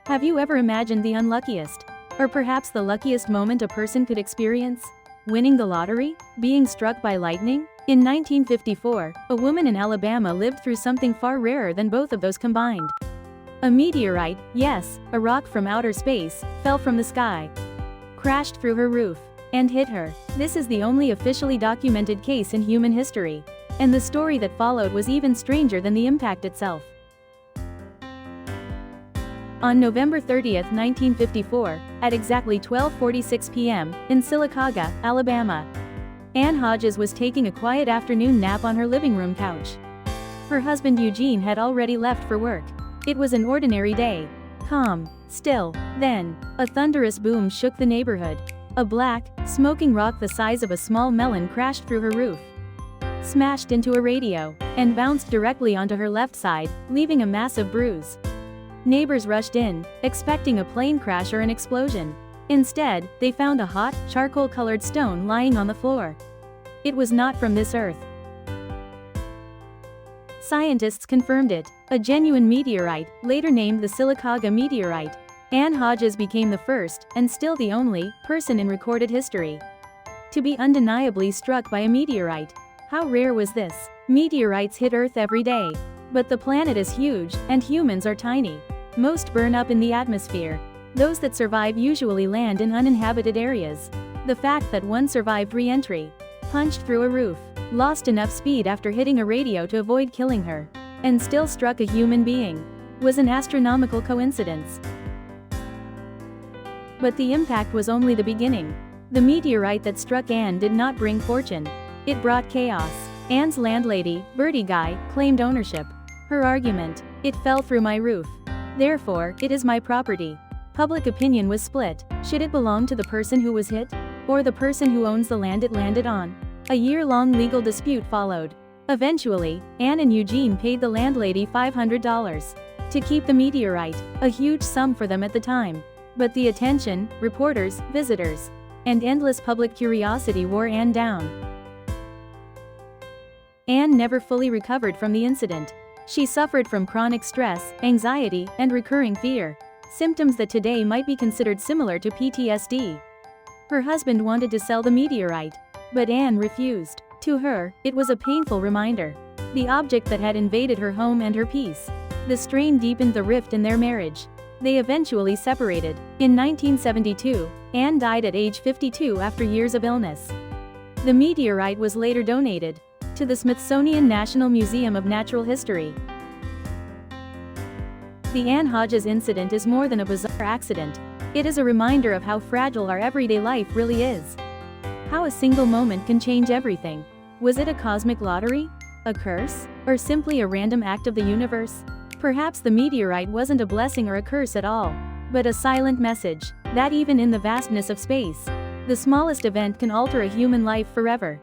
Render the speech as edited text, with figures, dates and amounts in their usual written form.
Have you ever imagined the unluckiest, or perhaps the luckiest moment a person could experience? Winning the lottery? Being struck by lightning? In 1954, a woman in Alabama lived through something far rarer than both of those combined. A meteorite, yes, a rock from outer space, fell from the sky, crashed through her roof, and hit her. This is the only officially documented case in human history. And the story that followed was even stranger than the impact itself. On November 30, 1954, at exactly 12:46 p.m., in Sylacauga, Alabama, Ann Hodges was taking a quiet afternoon nap on her living room couch. Her husband Eugene had already left for work. It was an ordinary day. Calm, still. Then, a thunderous boom shook the neighborhood. A black, smoking rock the size of a small melon crashed through her roof, smashed into a radio, and bounced directly onto her left side, leaving a massive bruise. Neighbors rushed in, expecting a plane crash or an explosion. Instead, they found a hot, charcoal-colored stone lying on the floor. It was not from this earth. Scientists confirmed it, a genuine meteorite, later named the Sylacauga meteorite. Ann Hodges became the first, and still the only, person in recorded history to be undeniably struck by a meteorite. How rare was this? Meteorites hit Earth every day. But the planet is huge, and humans are tiny. Most burn up in the atmosphere. Those that survive usually land in uninhabited areas. The fact that one survived re-entry, punched through a roof, lost enough speed after hitting a radio to avoid killing her, and still struck a human being, was an astronomical coincidence. But the impact was only the beginning. The meteorite that struck Ann did not bring fortune. It brought chaos. Ann's landlady, Bertie Guy, claimed ownership. Her argument: "It fell through my roof. Therefore, it is my property." Public opinion was split. Should it belong to the person who was hit? Or the person who owns the land it landed on? A year-long legal dispute followed. Eventually, Ann and Eugene paid the landlady $500 to keep the meteorite, a huge sum for them at the time. But the attention, reporters, visitors, and endless public curiosity wore Ann down. Ann never fully recovered from the incident. She suffered from chronic stress, anxiety, and recurring fear, symptoms that today might be considered similar to PTSD. Her husband wanted to sell the meteorite, but Ann refused. To her, it was a painful reminder. The object that had invaded her home and her peace. The strain deepened the rift in their marriage. They eventually separated. In 1972, Ann died at age 52 after years of illness. The meteorite was later donated to the Smithsonian National Museum of Natural History. The Ann Hodges incident is more than a bizarre accident. It is a reminder of how fragile our everyday life really is. How a single moment can change everything. Was it a cosmic lottery? A curse? Or simply a random act of the universe? Perhaps the meteorite wasn't a blessing or a curse at all, but a silent message that even in the vastness of space, the smallest event can alter a human life forever.